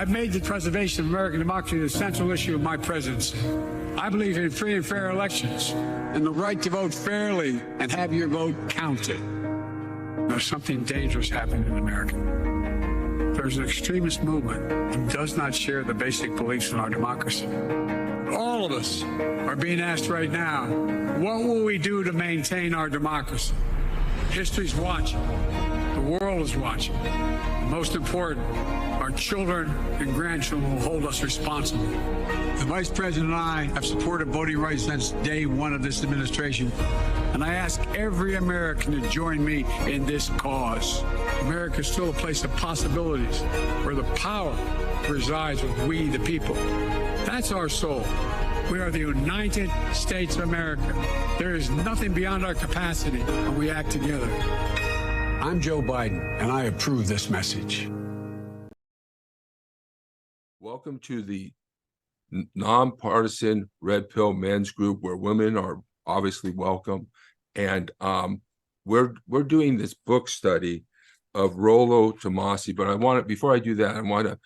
I've made the preservation of American democracy the central issue of my presidency. I believe in free and fair elections and the right to vote fairly and have your vote counted. There's something dangerous happening in America. There's an extremist movement that does not share the basic beliefs in our democracy. All of us are being asked right now, what will we do to maintain our democracy? History's watching. The world is watching. And most important, our children and grandchildren will hold us responsible. The Vice President and I have supported voting rights since day one of this administration, and I ask every American to join me in this cause. America is still a place of possibilities where the power resides with we, the people. That's our soul. We are the United States of America. There is nothing beyond our capacity when we act together. I'm Joe Biden, and I approve this message. Welcome to the nonpartisan Red Pill Men's Group, where women are obviously welcome. And we're doing this book study of Rollo Tomassi. But before I do that, I want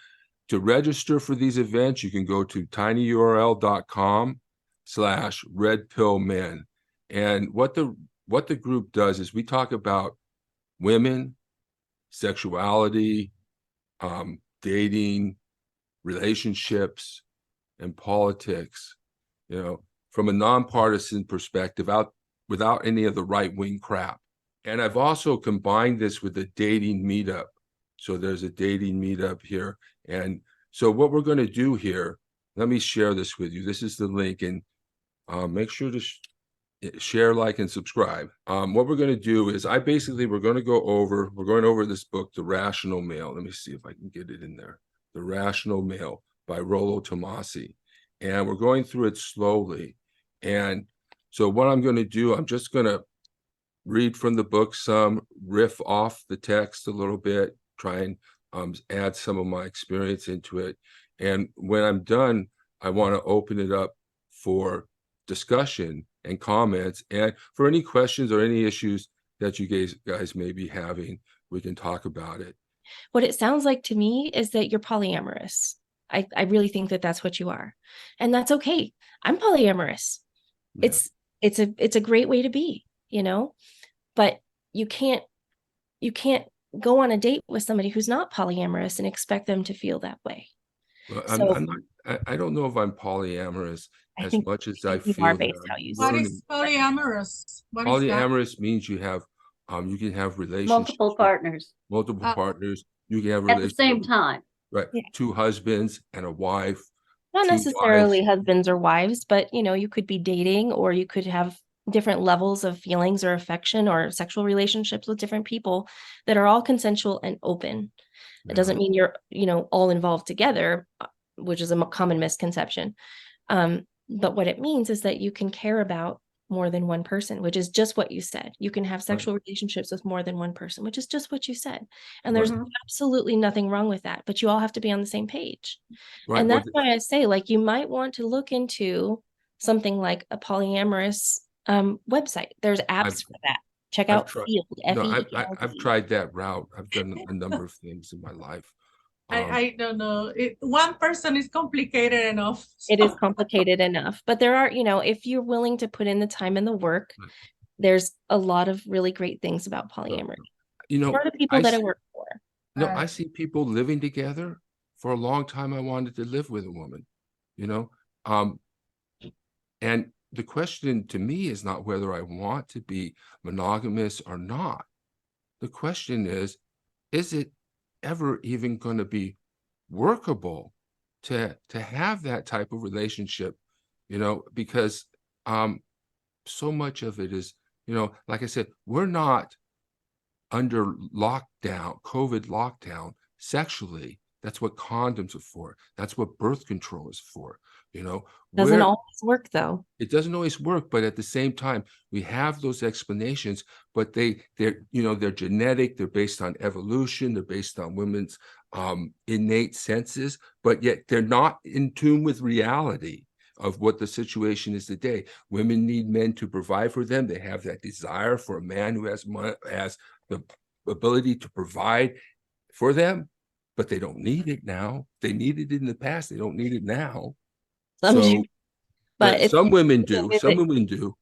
to register for these events. You can go to tinyurl.com/redpillmen. And what the group does is we talk about women, sexuality, dating, relationships, and politics, from a nonpartisan perspective, without any of the right-wing crap. And I've also combined this with a dating meetup. So there's a dating meetup here. And so what we're going to do here, let me share this with you. This is the link, and make sure to share, like, and subscribe. What we're going to do is we're going over this book, The Rational Male. Let me see if I can get it in there. The Rational Male by Rollo Tomassi. And we're going through it slowly. And so what I'm going to do, I'm just going to read from the book some, riff off the text a little bit, try and add some of my experience into it. And when I'm done, I want to open it up for discussion and comments. And for any questions or any issues that you guys may be having, we can talk about it. What it sounds like to me is that you're polyamorous. I really think that that's what you are. And that's okay. I'm polyamorous. Yeah. It's a great way to be, but you can't go on a date with somebody who's not polyamorous and expect them to feel that way. Well, So, I don't know if I'm polyamorous as much as I feel are that based how you What say. is polyamorous? What is that? Polyamorous means you have you can have relationships, Multiple partners multiple partners. You can have at the same relationships, time. right? Yeah. 2 husbands and a wife. Not 2 necessarily wives. husbands or wives, but you could be dating, or you could have different levels of feelings or affection or sexual relationships with different people that are all consensual and open. It doesn't mean you're, all involved together, which is a common misconception. But what it means is that you can care about more than one person, which is just what you said. You can have sexual relationships with more than one person, which is just what you said. And there's absolutely nothing wrong with that, but you all have to be on the same page. Right. And that's why I say, you might want to look into something like a polyamorous website. There's apps for that. Check out Field. I've tried that route. I've done a number of things in my life. I don't know. One person is complicated enough. It is complicated enough, but there are, if you're willing to put in the time and the work, there's a lot of really great things about polyamory. For the people that I work for. No, I see people living together. For a long time, I wanted to live with a woman, and the question to me is not whether I want to be monogamous or not. The question is it ever even going to be workable to have that type of relationship, because so much of it is, like I said, we're not under lockdown, COVID lockdown sexually. That's what condoms are for. That's what birth control is for. Doesn't always work though. It doesn't always work, but at the same time, we have those explanations, but they're genetic, they're based on evolution, they're based on women's innate senses, but yet they're not in tune with reality of what the situation is today. Women need men to provide for them. They have that desire for a man who has the ability to provide for them. but they don't need it now. They needed it in the past. They don't need it now. Some So, do, but it's, some women the thing do. is Some that- women do.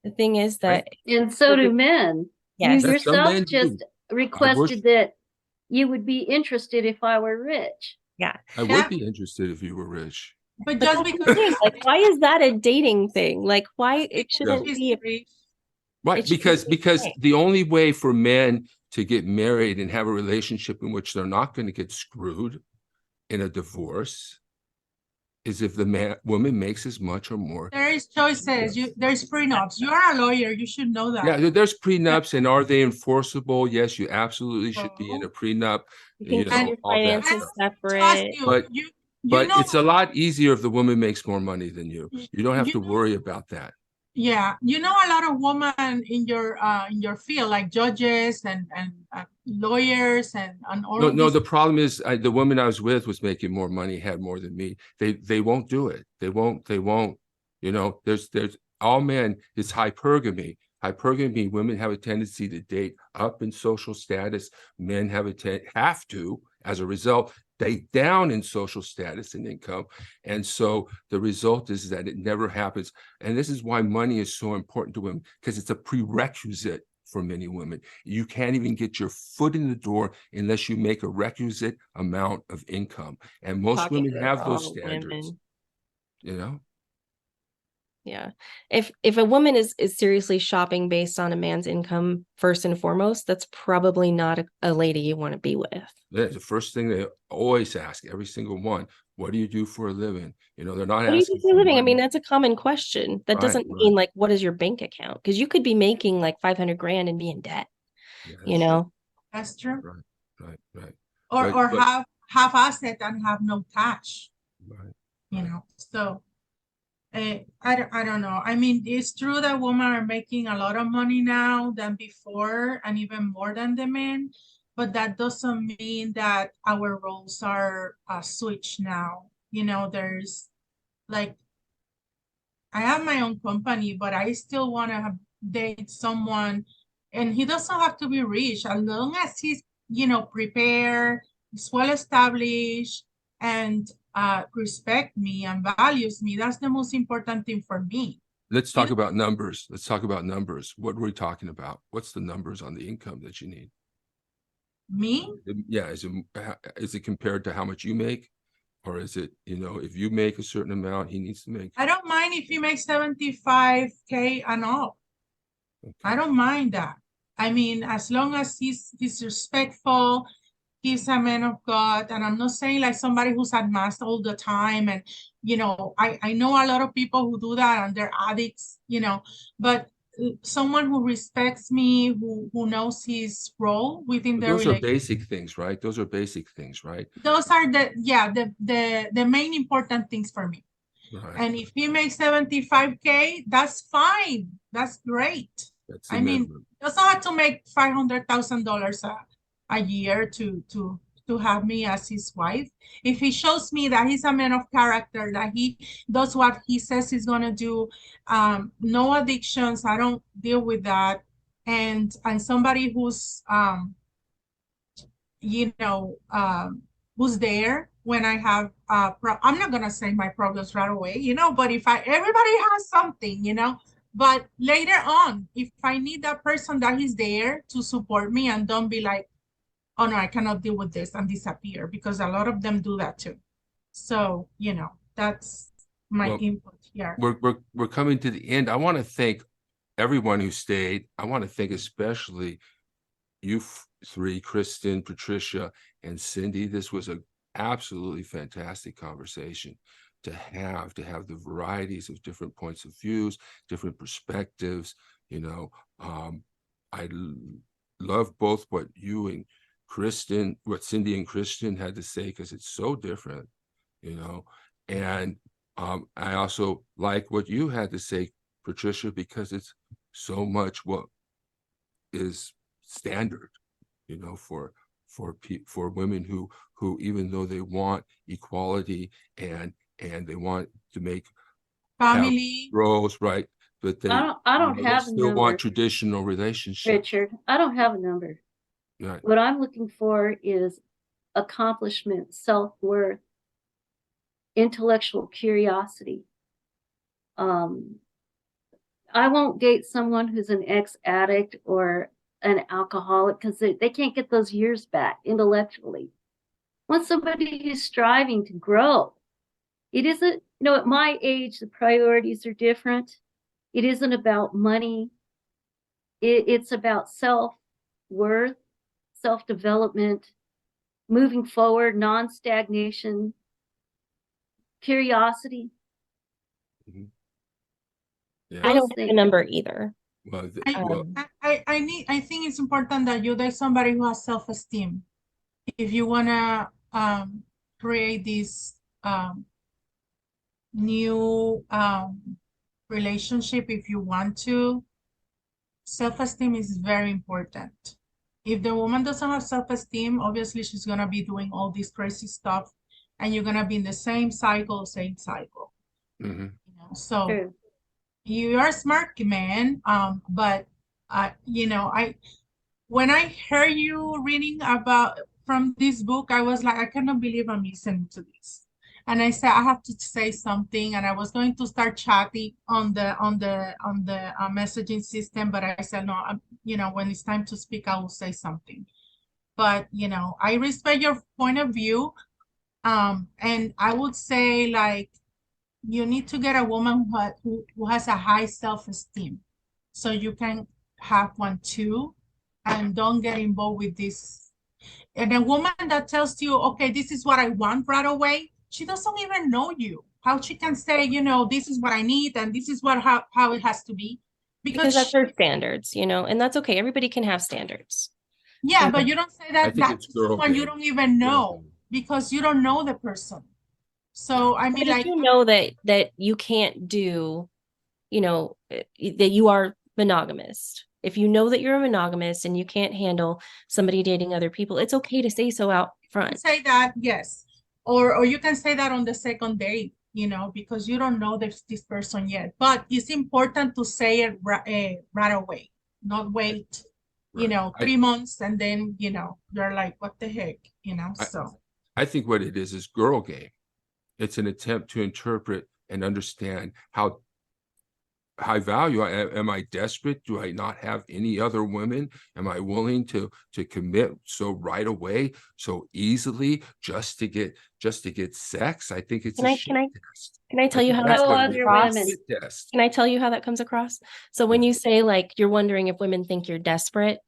the thing is that, And so do men. You yes, Yes, some yourself men do. just requested that you would be interested if I were rich. yeah. I would be interested if you were rich. But But just that's the because thing, like, why is that a dating thing? Like, why it shouldn't she's be, rich, Right, It should because be okay. the only way for men to get married and have a relationship in which they're not going to get screwed in a divorce is if the woman makes as much or more. there is choices. There's prenups. You are a lawyer. You should know that. Yeah, there's prenups, and are they enforceable? Yes, you absolutely should be in a prenup. you You can keep know, your all that finances stuff. Trust separate. you. But- you But know, it's a lot easier if the woman makes more money than you. You don't have You to know- worry about that. yeah, you know a lot of women in your field, like judges and lawyers and all No, of no, these. the problem is the woman I was with was making more money, had more than me. They won't do it. They won't, you know, there's all men, it's hypergamy. Hypergamy, women have a tendency to date up in social status. Men have have to, as a result, date down in social status and income. And so the result is that it never happens. And this is why money is so important to women, because it's a prerequisite for many women. You can't even get your foot in the door unless you make a requisite amount of income. And most Talking women to have those all standards, women. you know? Yeah. If a woman is seriously shopping based on a man's income first and foremost, that's probably not a lady you want to be with. That's the first thing they always ask, every single one. What do you do for a living? You know, they're not What do you asking do for a living? I money. mean, that's a common question. That Right, doesn't right. mean like, what is your bank account? Because you could be making like 500 grand and be in debt, Yes, you know? That's true. right, Or But- have asset and have no cash. right. You Right. know, so I don't know. I mean, it's true that women are making a lot of money now than before, and even more than the men, but that doesn't mean that our roles are switched now. You know, there's like, I have my own company, but I still want to date someone, and he doesn't have to be rich, as long as he's, you know, prepared, he's well established, and respect me and values me. That's the most important thing for me. Let's talk know- about numbers. Let's talk about numbers. What are we talking about? What's the numbers on the income that you need? Me? Yeah, is it compared to how much you make? Or is it, you know, if you make a certain amount, he needs to make? I don't mind if he makes 75K and up. I Okay. don't mind that. I mean, as long as he's respectful, he's a man of God. And I'm not saying like somebody who's at mass all the time. And, you know, I know a lot of people who do that and they're addicts, you know, but someone who respects me, who knows his role within the Those are relationship. basic things, right? Those are basic things, right? Those are the main important things for me. Right. And if he makes 75K, that's fine. That's great. That's the I mean, minimum. doesn't have to make $500,000 a year to have me as his wife. If he shows me that he's a man of character, that he does what he says he's gonna do, no addictions, I don't deal with that, and somebody who's you know, who's there when I have I'm not gonna say my problems right away, you know, but if everybody has something, you know, but later on, if I need that person that is there to support me and don't be like, oh no, I cannot deal with this and disappear, because a lot of them do that too. So, you know, that's my Well, input here. We're coming to the end. I want to thank everyone who stayed. I want to thank especially you three, Kristen, Patricia, and Cindy. This was an absolutely fantastic conversation to have the varieties of different points of views, different perspectives. You know, I love both what you and Kristen, what Cindy and Kristen had to say, because it's so different, you know, and I also like what you had to say, Patricia, because it's so much what is standard, you know, for women who even though they want equality and they want to make Family, roles, right, but they I don't they have a still number, want traditional relationships. Richard. I don't have a number. Right. What I'm looking for is accomplishment, self-worth, intellectual curiosity. I won't date someone who's an ex-addict or an alcoholic because they can't get those years back intellectually. I want somebody who's striving to grow. It isn't, you know, at my age, the priorities are different. It isn't about money. It's about self-worth, self-development, moving forward, non-stagnation, curiosity. Yeah. I don't have things. a number either. Well, I think it's important that you date somebody who has self-esteem. If you wanna create this new relationship, if you want to, self-esteem is very important. If the woman doesn't have self-esteem, obviously she's gonna be doing all this crazy stuff, and you're gonna be in the same cycle. mhm. You know? So True. you are a smart man, but you know, when I heard you reading about from this book, I was like, I cannot believe I'm listening to this. And I said, I have to say something. And I was going to start chatting on the messaging system, but I said, no, you know, when it's time to speak, I will say something. But, you know, I respect your point of view. And I would say, like, you need to get a woman who has a high self-esteem, so you can have one too, and don't get involved with this. And a woman that tells you, okay, this is what I want right away, she doesn't even know you. How she can say, you know, this is what I need and this is what how it has to be? Because that's she, her standards, you know, and that's okay. Everybody can have standards. yeah, Mhm. but you don't say I that think that it's to girl someone you game. don't even Girl know, game. because you don't know the person. So I mean, But if like, you know that you can't do, you know, that you are monogamous. If you know that you're a monogamist and you can't handle somebody dating other people, it's okay to say so out front. say that, yes. Or you can say that on the second date, you know, because you don't know this person yet. But it's important to say it right away, not wait, you Right. know, 3 months and then, you know, you're like, what the heck, you know? So I think what it is girl game. It's an attempt to interpret and understand how high value am I desperate? Do I not have any other women? Am I willing to commit so right away, so easily, just to get sex? I think it's Can a I shit test. can I tell you think how that's that No what comes it is. other across? women. Shit test. Can I tell you how that comes across? So when Yeah. you say like you're wondering if women think you're desperate,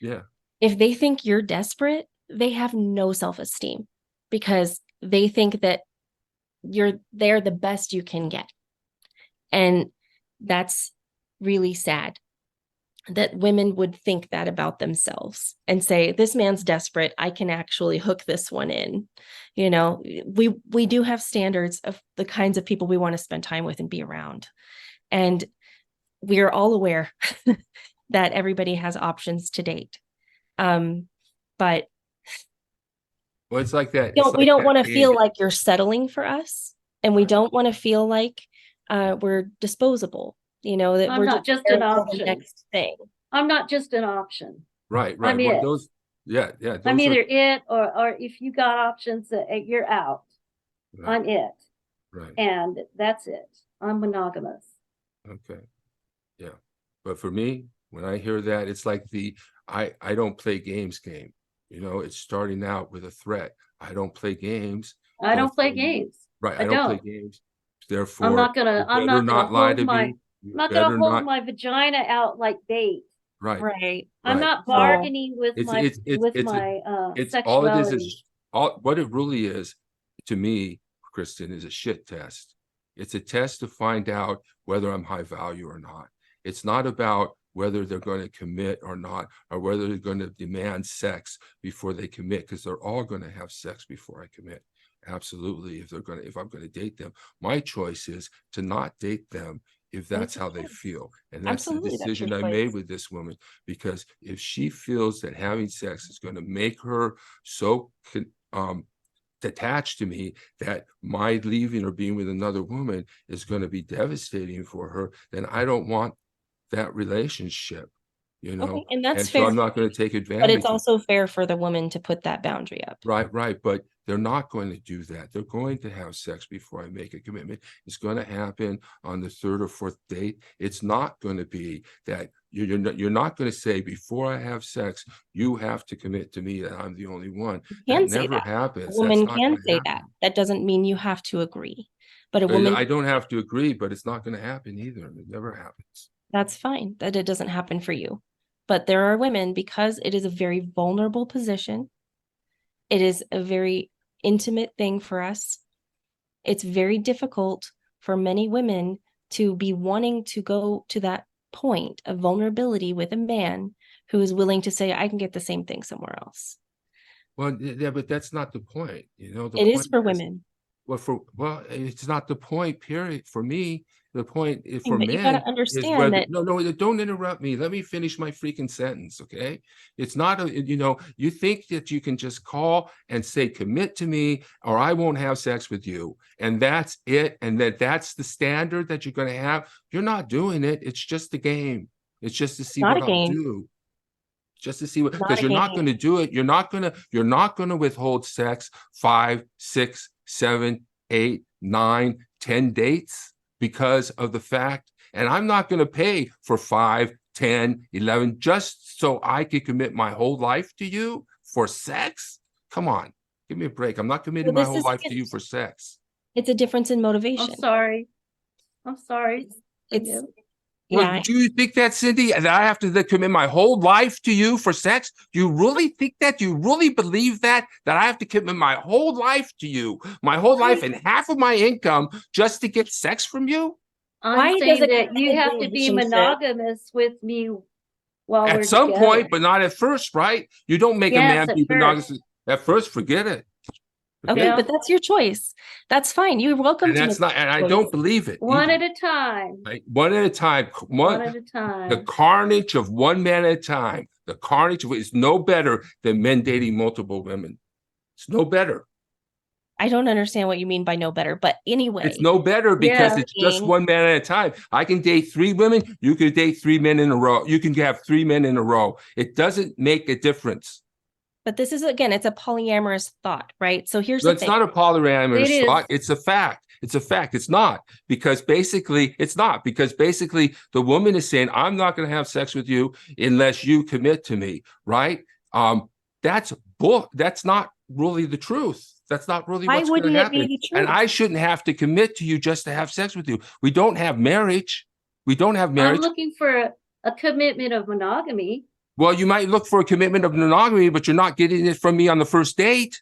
Yeah. if they think you're desperate, they have no self-esteem because they think that they're the best you can get. And that's really sad that women would think that about themselves and say, this man's desperate, I can actually hook this one in. You know, we do have standards of the kinds of people we want to spend time with and be around. And we are all aware that everybody has options to date. But Well, it's like that. we don't want to game. feel like you're settling for us, and we don't want to feel like we're disposable, you know, that I'm we're not just there an for the option. next thing. I'm not just an option. Right. I'm Well, it. those. Yeah. I'm Those are either it or if you got options, you're out. right. I'm it. Right. And that's it. I'm monogamous. Okay. Yeah. But for me, when I hear that, it's like I don't play games game. You know, it's starting out with a threat. I don't play games. I don't play therefore- games. Right. I I don't play don't. games. Therefore, I'm not you gonna better lie hold to my me. You I'm not gonna better hold not. my vagina out like bait. Right. Right. I'm Right. not So- bargaining with It's my it's it's with it's a- my it's sexuality. all it is all what it really is to me, Kristen, is a shit test. It's a test to find out whether I'm high value or not. It's not about whether they're going to commit or not, or whether they're going to demand sex before they commit, because they're all going to have sex before I commit. Absolutely. If I'm going to date them, my choice is to not date them if that's how they feel. And that's the Absolutely, that's your decision I made choice. with this woman, because if she feels that having sex is going to make her so attached to me that my leaving or being with another woman is going to be devastating for her, then I don't want that relationship. you know? Okay, and that's And so fair. I'm not going to take advantage. But it's of also fair for the woman to put that boundary up. Right. But they're not going to do that. They're going to have sex before I make a commitment. It's going to happen on the third or fourth date. It's not going to be that you're not going to say, before I have sex, you have to commit to me that I'm the only one. You can That say never that. happens. A That's woman not can gonna say happen. that. That doesn't mean you have to agree. But a woman, I don't have to agree, but it's not going to happen either. It never happens. that's fine that it doesn't happen for you. But there are women, because it is a very vulnerable position, it is a very intimate thing for us. It's very difficult for many women to be wanting to go to that point of vulnerability with a man who is willing to say, I can get the same thing somewhere else. Well, yeah, but that's not the point. You know, the It is point for women. Well, it's not the point, period. For me, the point for But you men gotta is understand whether, that no, don't interrupt me. Let me finish my freaking sentence, okay? It's not you think that you can just call and say, commit to me, or I won't have sex with you. And that's it. And that's the standard that you're going to have. You're not doing it. It's just a game. It's just to see not what a I'll game. do. Just to see what, Not because a you're not game. going to do it. You're not going to withhold sex 5, 6, 7, 8, 9, 10 dates because of the fact, and I'm not going to pay for 5, 10, 11 just so I could commit my whole life to you for sex. Come on, give me a break. I'm not committing Well, my whole life to you for sex. It's a difference in motivation. I'm sorry. It's Forgive. Well, yeah. do you think that, Cindy, that I have to commit my whole life to you for sex? Do you really think that? Do you really believe that I have to commit my whole life to you, my whole life and half of my income just to get sex from you? Why I'm does saying a that you committed have to be relationship- monogamous with me while we're At some together. point, but not at first, right? You don't make a Yes, man at be first. monogamous at first. Forget it. Okay, Yeah. but that's your choice. That's fine. You're welcome And to that's make not, and I choice. don't believe it. One either, at a time. right? One at a time. One at a The time. carnage of one man at a time. The carnage is no better than men dating multiple women. It's no better. I don't understand what you mean by no better, but anyway. It's no better because Yeah. it's just one man at a time. I can date 3 women. You can date 3 men in a row. You can have 3 men in a row. It doesn't make a difference. But this is, again, it's a polyamorous thought, right? So here's No, the it's thing. not a polyamorous It is. thought. It's a fact. It's a fact. It's not because basically the woman is saying, I'm not going to have sex with you unless you commit to me. Right. That's not really the truth. That's not really Why what's going wouldn't to it be happen. the And truth? I shouldn't have to commit to you just to have sex with you. We don't have marriage. I'm looking for a commitment of monogamy. Well, you might look for a commitment of monogamy, but you're not getting it from me on the first date.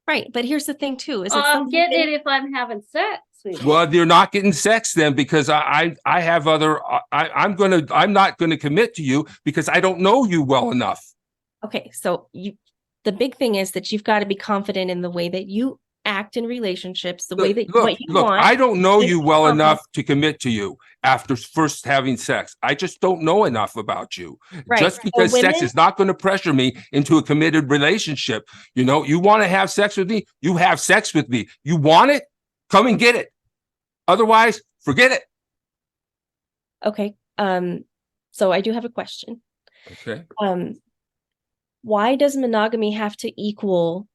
Right. But here's the thing too, is that I'm some getting women- it if I'm having sex with you. Well, you're not getting sex then because I have other, I'm not going to commit to you because I don't know you well enough. Okay, so the big thing is that you've got to be confident in the way that you act in relationships, the way that what you Look, want. I don't know is you well confident. enough to commit to you after first having sex. I just don't know enough about you. Right. Just So because sex women- is not going to pressure me into a committed relationship. You know, you want to have sex with me? You have sex with me. You want it? Come and get it. Otherwise, forget it. Okay. So I do have a question. Okay. Why does monogamy have to equal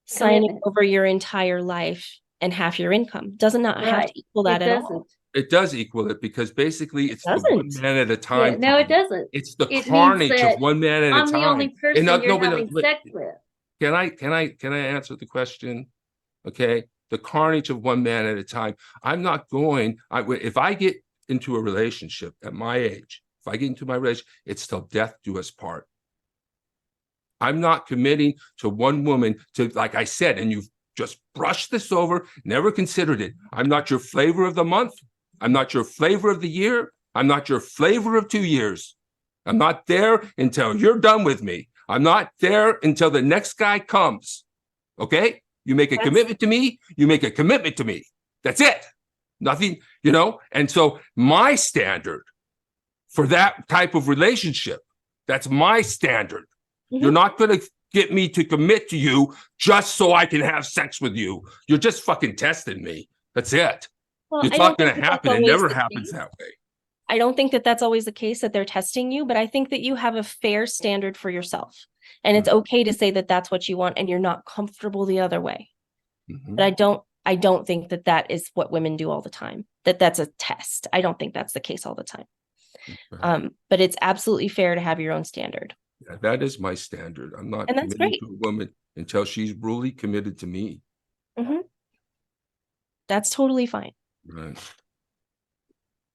signing Commitment. over your entire life and half your income? Does it not have Right. to equal that It at doesn't. all? It does equal it because basically it's the one doesn't. man at a Yeah, time. no, it Tanya. doesn't. It's the It means carnage that of one man at a I'm the only time. person no, you're but- having but- sex with. Can I answer the question? Okay. The carnage of one man at a time. I'm not going, if I get into a relationship at my age, if I get into my relationship, it's till death do us part. I'm not committing to one woman to, like I said, and you've just brushed this over, never considered it. I'm not your flavor of the month. I'm not your flavor of the year. I'm not your flavor of 2 years. I'm not there until you're done with me. I'm not there until the next guy comes. Okay? You make a That's- commitment to me, you make a commitment to me. That's it. Nothing, you know? And so my standard for that type of relationship, that's my standard. Mhm. You're not going to get me to commit to you just so I can have sex with you. You're just fucking testing me. That's it. Well, It's I not don't going to think that's happen. It always never the happens case. that way. I don't think that that's always the case, that they're testing you, but I think that you have a fair standard for yourself. And it's okay to say that that's what you want and you're not comfortable the other way. Mhm. But I don't think that that is what women do all the time, that that's a test. I don't think that's the case all the time. Okay. But it's absolutely fair to have your own standard. Yeah, that is my standard. I'm not And that's committing great. to a woman until she's really committed to me. That's totally fine. Right.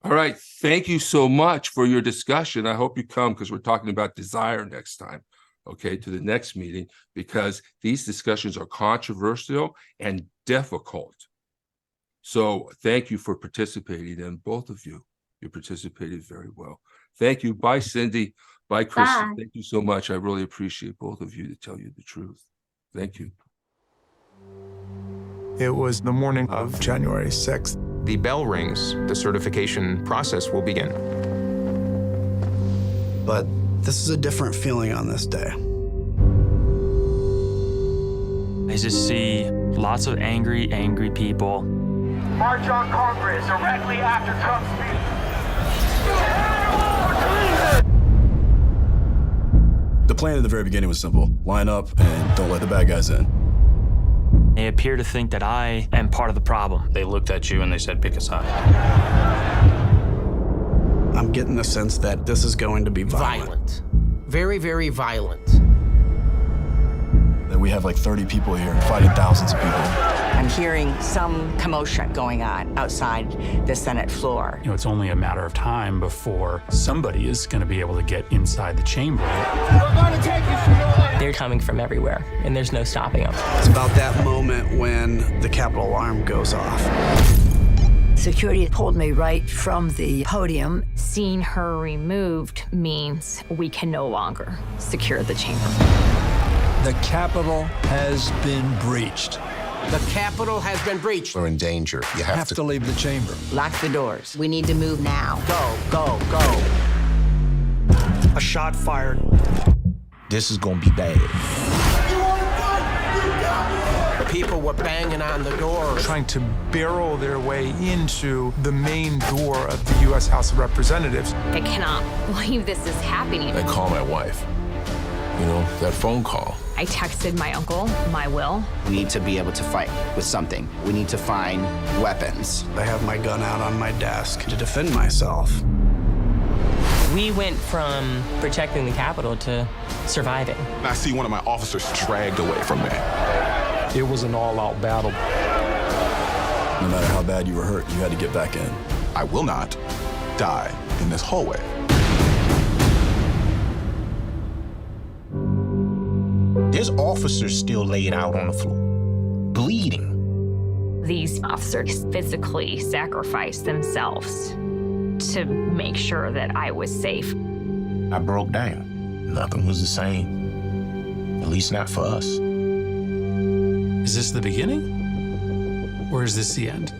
All right. Thank you so much for your discussion. I hope you come because we're talking about desire next time. Okay, to the next meeting, because these discussions are controversial and difficult. So thank you for participating, and both of you, you participated very well. Thank you. Bye, Cindy. Bye, Kristen. Bye. Thank you so much. I really appreciate both of you, to tell you the truth. Thank you. It was the morning of January 6th. The bell rings, the certification process will begin. But this is a different feeling on this day. I just see lots of angry people. March on Congress directly after Trump's speech. The plan at the very beginning was simple. Line up and don't let the bad guys in. They appear to think that I am part of the problem. They looked at you and they said, pick a side. I'm getting the sense that this is going to be violent. Very, very violent. That we have like 30 people here fighting thousands of people. I'm hearing some commotion going on outside the Senate floor. You know, it's only a matter of time before somebody is going to be able to get inside the chamber. We're going to take you through. They're coming from everywhere, and there's no stopping them. It's about that moment when the Capitol alarm goes off. Security pulled me right from the podium. Seeing her removed means we can no longer secure the chamber. The Capitol has been breached. The Capitol has been breached. We're in danger. You Have to leave the chamber. Lock the doors. We need to move now. Go, go, go. A shot fired. This is going to be bad. People were banging on the door. Trying to barrel their way into the main door of the U.S. House of Representatives. I cannot believe this is happening. I call my wife. You know, that phone call. I texted my uncle, my will. We need to be able to fight with something. We need to find weapons. I have my gun out on my desk to defend myself. We went from protecting the Capitol to surviving. I see one of my officers dragged away from me. It was an all-out battle. No matter how bad you were hurt, you had to get back in. I will not die in this hallway. There's officers still laid out on the floor, bleeding. These officers physically sacrificed themselves to make sure that I was safe. I broke down. Nothing was the same, at least not for us. Is this the beginning? Or is this the end?